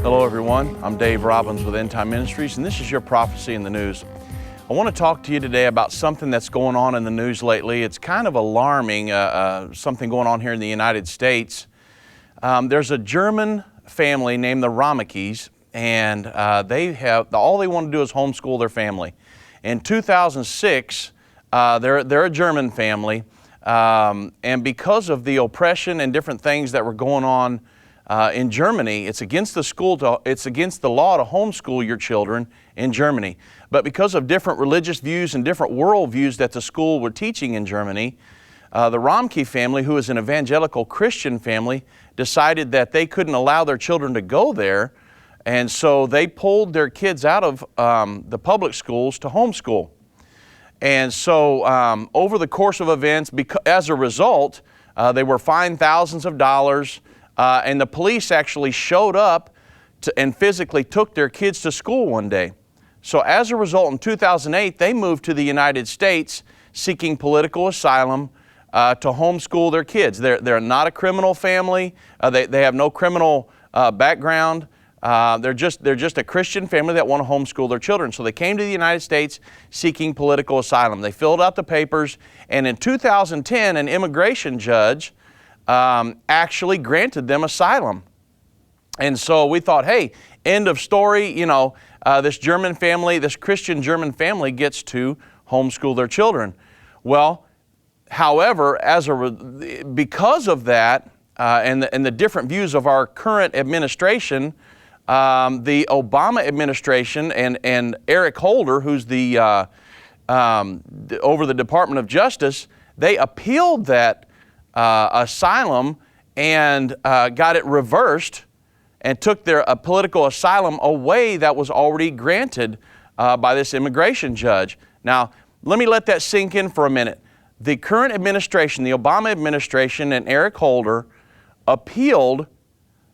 Hello everyone, I'm Dave Robbins with Endtime Ministries, and this is your Prophecy in the News. I want to talk to you today about something that's going on in the news lately. It's kind of alarming, something going on here in the United States. There's a German family named the Ramekes, and all they want to do is homeschool their family. In 2006, they're a German family, and because of the oppression and different things that were going on in Germany, it's against the law to homeschool your children in Germany. But because of different religious views and different worldviews that the school were teaching in Germany, the Rameke family, who is an evangelical Christian family, decided that they couldn't allow their children to go there, and so they pulled their kids out of the public schools to homeschool. And so over the course of events, as a result, they were fined thousands of dollars. And the police actually showed up and physically took their kids to school one day. So as a result, in 2008, they moved to the United States seeking political asylum to homeschool their kids. They're not a criminal family. They have no criminal background. They're just a Christian family that want to homeschool their children. So they came to the United States seeking political asylum. They filled out the papers, and in 2010, an immigration judge actually granted them asylum. And so we thought, hey, end of story, this German family, this Christian German family gets to homeschool their children. Well, however, because of that and the different views of our current administration, the Obama administration and Eric Holder, who's over the Department of Justice, they appealed that asylum and got it reversed and took their political asylum away that was already granted by this immigration judge. Now, let me let that sink in for a minute. The current administration, the Obama administration and Eric Holder, appealed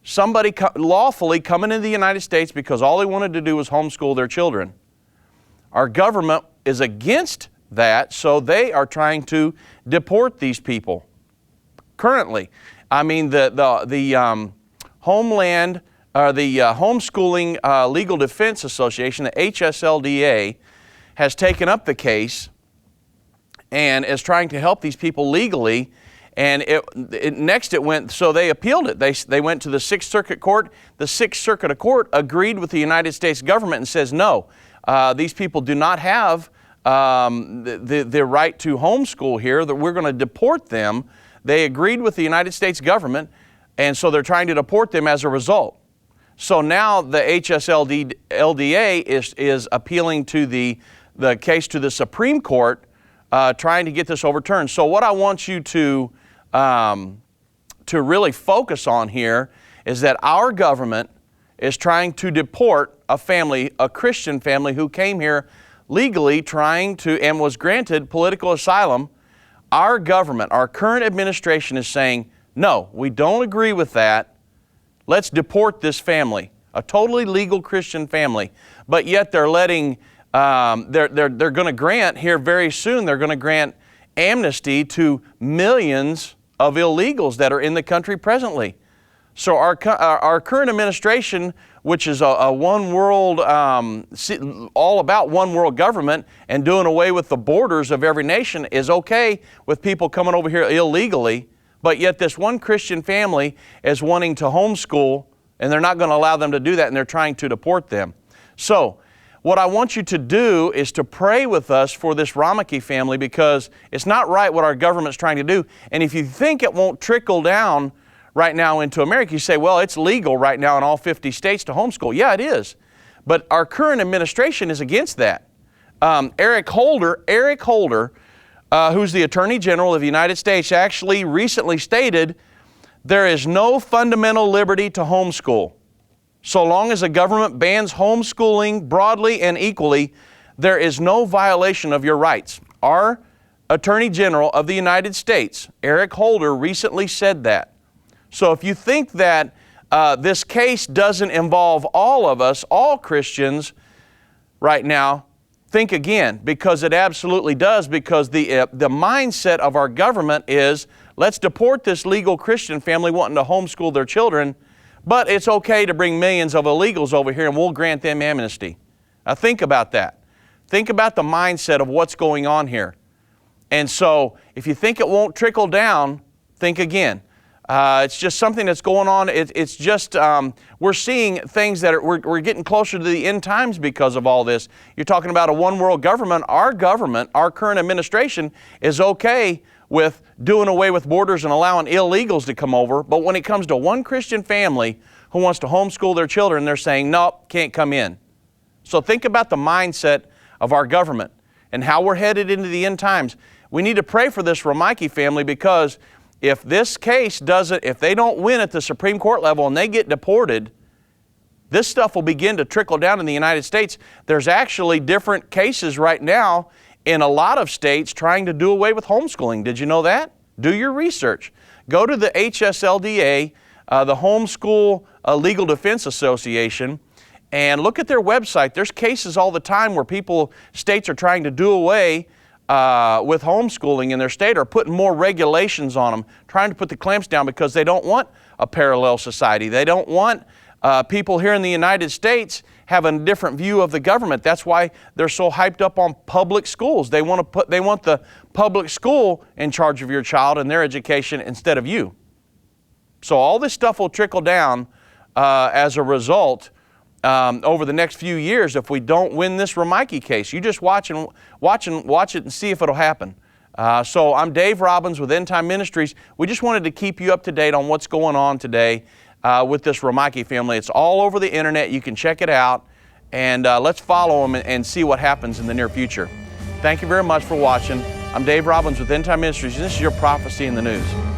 somebody lawfully coming into the United States because all they wanted to do was homeschool their children. Our government is against that, so they are trying to deport these people. Currently, I mean, the Homeschooling Legal Defense Association, the HSLDA, has taken up the case and is trying to help these people legally. And so they appealed it. They went to the Sixth Circuit Court. The Sixth Circuit Court agreed with the United States government and says, no, these people do not have the right to homeschool here, that we're going to deport them. They agreed with the United States government, and so they're trying to deport them as a result. So now the HSLDA is appealing to the case to the Supreme Court, trying to get this overturned. So what I want you to really focus on here is that our government is trying to deport a Christian family who came here legally and was granted political asylum. Our government, our current administration is saying, no, we don't agree with that. Let's deport this family, a totally legal Christian family. But yet they're letting, they're going to grant here very soon, they're going to grant amnesty to millions of illegals that are in the country presently. So our current administration, which is a one world, all about one world government and doing away with the borders of every nation, is okay with people coming over here illegally, but yet this one Christian family is wanting to homeschool, and they're not going to allow them to do that, and they're trying to deport them. So what I want you to do is to pray with us for this Rameke family, because it's not right what our government's trying to do. And if you think it won't trickle down right now into America, you say, well, it's legal right now in all 50 states to homeschool. Yeah, it is. But our current administration is against that. Eric Holder, who's the Attorney General of the United States, actually recently stated, there is no fundamental liberty to homeschool. So long as the government bans homeschooling broadly and equally, there is no violation of your rights. Our Attorney General of the United States, Eric Holder, recently said that. So if you think that this case doesn't involve all of us, all Christians right now, think again, because it absolutely does, because the mindset of our government is, let's deport this legal Christian family wanting to homeschool their children, but it's okay to bring millions of illegals over here and we'll grant them amnesty. Now think about that. Think about the mindset of what's going on here. And so if you think it won't trickle down, think again. It's just something that's going on. It's just, we're seeing things that we're getting closer to the end times because of all this. You're talking about a one world government. Our current administration is okay with doing away with borders and allowing illegals to come over. But when it comes to one Christian family who wants to homeschool their children, they're saying, nope, can't come in. So think about the mindset of our government and how we're headed into the end times. We need to pray for this Romaike family, because if this case if they don't win at the Supreme Court level and they get deported, this stuff will begin to trickle down in the United States. There's actually different cases right now in a lot of states trying to do away with homeschooling. Did you know that? Do your research. Go to the HSLDA, the Homeschool Legal Defense Association, and look at their website. There's cases all the time where states are trying to do away with homeschooling in their state, or putting more regulations on them, trying to put the clamps down because they don't want a parallel society. They don't want people here in the United States having a different view of the government. That's why they're so hyped up on public schools. They want the public school in charge of your child and their education instead of you. So all this stuff will trickle down as a result over the next few years if we don't win this Romaike case. You just watch it and see if it'll happen. So I'm Dave Robbins with Endtime Ministries. We just wanted to keep you up to date on what's going on today with this Romaike family. It's all over the internet. You can check it out, and let's follow them and see what happens in the near future. Thank you very much for watching. I'm Dave Robbins with Endtime Ministries, and this is your Prophecy in the News.